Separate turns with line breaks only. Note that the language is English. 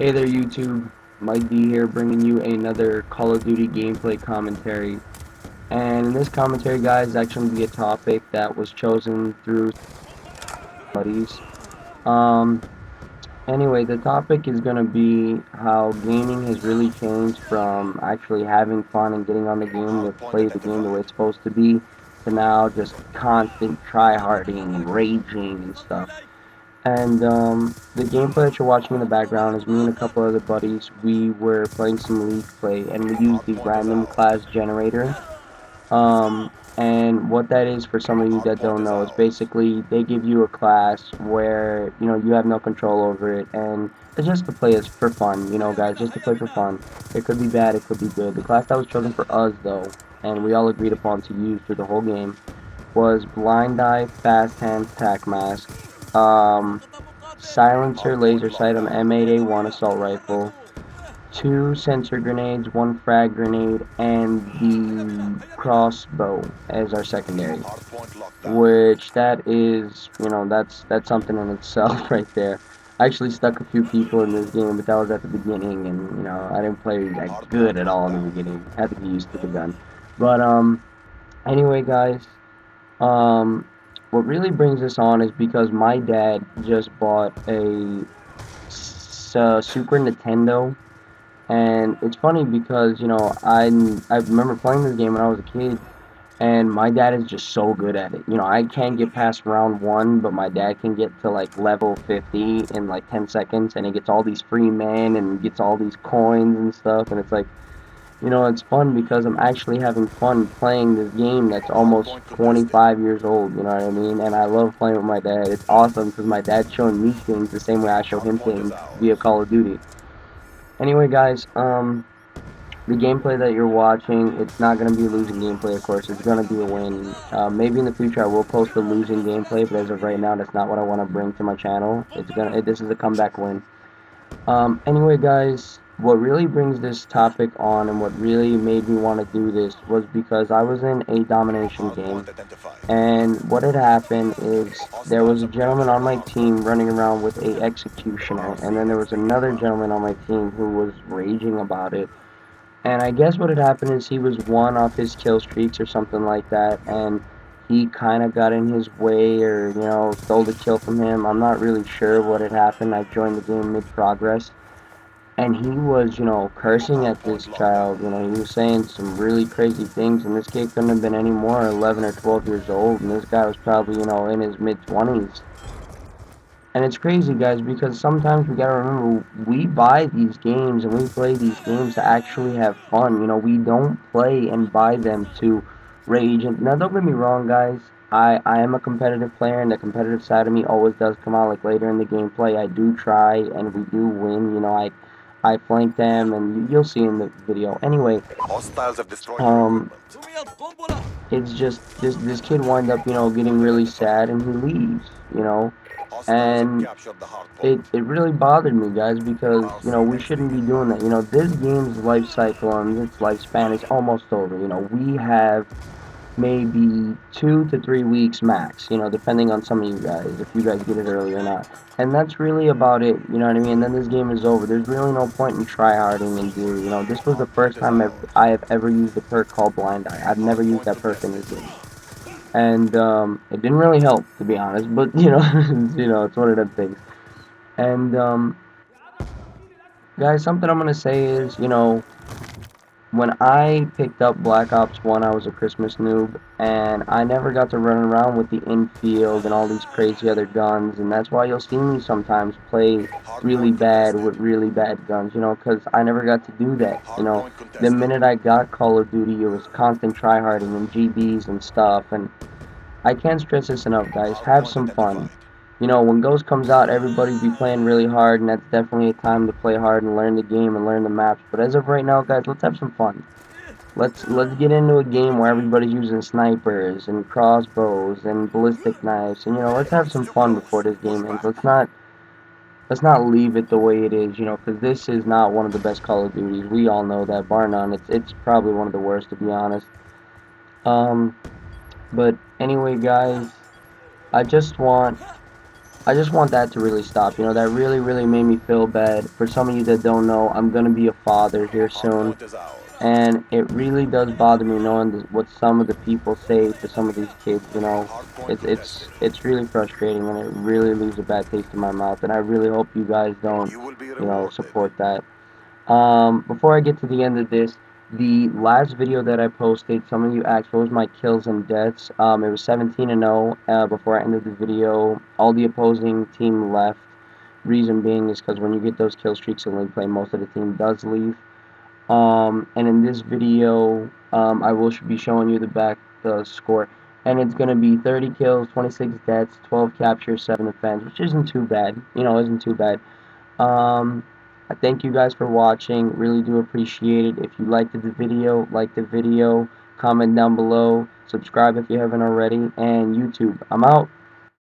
Hey there YouTube, Mike D here bringing you another Call of Duty gameplay commentary. And in this commentary guys, is actually going to be a topic that was chosen through buddies. Um, anyway, the topic is going to be how gaming has really changed from actually having fun and getting on the game to play the game the way it's supposed to be, to now just constant try-harding and raging and stuff. And the gameplay that you're watching in the background is me and a couple other buddies. We were playing some League play, and we used the random class generator. And what that is, for some of you that don't know, is basically they give you a class where you have no control over it, and it's just to play as for fun, guys, just to play for fun. It could be bad, it could be good. The class that was chosen for us, though, and we all agreed upon to use through the whole game, was Blind Eye, Fast Hand, Tac Mask, silencer laser sight on M8A1 assault rifle, 2 sensor grenades, 1 frag grenade, and the crossbow as our secondary. Which that is, that's something in itself right there. I actually stuck a few people in this game, but that was at the beginning, and I didn't play that good at all in the beginning. Had to get used to the gun. But anyway, guys, um, what really brings this on is because my dad just bought a Super Nintendo, and it's funny because I remember playing this game when I was a kid, and my dad is just so good at it. I can't get past round 1, but my dad can get to like level 50 in like 10 seconds, and he gets all these free men and gets all these coins and stuff, and it's like, it's fun because I'm actually having fun playing this game that's almost 25 years old, you know what I mean? And I love playing with my dad. It's awesome because my dad's showing me things the same way I show him things via Call of Duty. Anyway, guys, the gameplay that you're watching, it's not going to be a losing gameplay, of course. It's going to be a win. Maybe in the future I will post a losing gameplay, but as of right now, that's not what I want to bring to my channel. This is a comeback win. Anyway, guys, what really brings this topic on and what really made me want to do this was because I was in a domination game, and what had happened is there was a gentleman on my team running around with a executioner, and then there was another gentleman on my team who was raging about it. And I guess what had happened is he was one off his kill streaks or something like that, and he kind of got in his way, or stole the kill from him. I'm not really sure what had happened. I joined the game mid-progress, and he was, cursing at this child. He was saying some really crazy things, and this kid couldn't have been any more 11 or 12 years old, and this guy was probably, in his mid-20s. And it's crazy, guys, because sometimes we gotta remember, we buy these games and we play these games to actually have fun. We don't play and buy them to rage. And now, don't get me wrong, guys. I am a competitive player, and the competitive side of me always does come out. Like later in the gameplay, I do try, and we do win. I flank them, and you'll see in the video. Anyway, it's just this kid wind up, getting really sad, and he leaves. And it really bothered me, guys, because we shouldn't be doing that. This game's life cycle and its lifespan is almost over. We have maybe 2 to 3 weeks max, depending on some of you guys, if you guys get it early or not. And that's really about it, you know what I mean? And then this game is over. There's really no point in tryharding and do, this was the first time I have ever used a perk called Blind Eye. I've never used that perk in this game. And it didn't really help, to be honest, but it's one of them things. And guys, something I'm gonna say is, when I picked up Black Ops 1, I was a Christmas noob, and I never got to run around with the infield and all these crazy other guns, and that's why you'll see me sometimes play really bad with really bad guns, because I never got to do that, The minute I got Call of Duty, it was constant tryharding and GBs and stuff, and I can't stress this enough, guys. Have some fun. When Ghost comes out, everybody be playing really hard, and that's definitely a time to play hard and learn the game and learn the maps. But as of right now, guys, let's have some fun. Let's get into a game where everybody's using snipers and crossbows and ballistic knives, and let's have some fun before this game ends. Let's not leave it the way it is, because this is not one of the best Call of Duties. We all know that, bar none. It's probably one of the worst, to be honest. But anyway, guys, I just want I just want that to really stop. You know, that really, really made me feel bad. For some of you that don't know, I'm gonna be a father here soon, and it really does bother me knowing what some of the people say to some of these kids. You know, it's really frustrating, and it really leaves a bad taste in my mouth. And I really hope you guys don't, you know, support that. Before I get to the end of this, the last video that I posted, some of you asked what was my kills and deaths. It was 17 and 0. Before I ended the video, all the opposing team left. Reason being is because when you get those kill streaks in league play, most of the team does leave. And in this video, I will be showing you the score, and it's gonna be 30 kills, 26 deaths, 12 captures, 7 defense, which isn't too bad. You know, isn't too bad. Um, I thank you guys for watching. Really do appreciate it. If you liked the video, like the video, comment down below, subscribe if you haven't already, and YouTube. I'm out.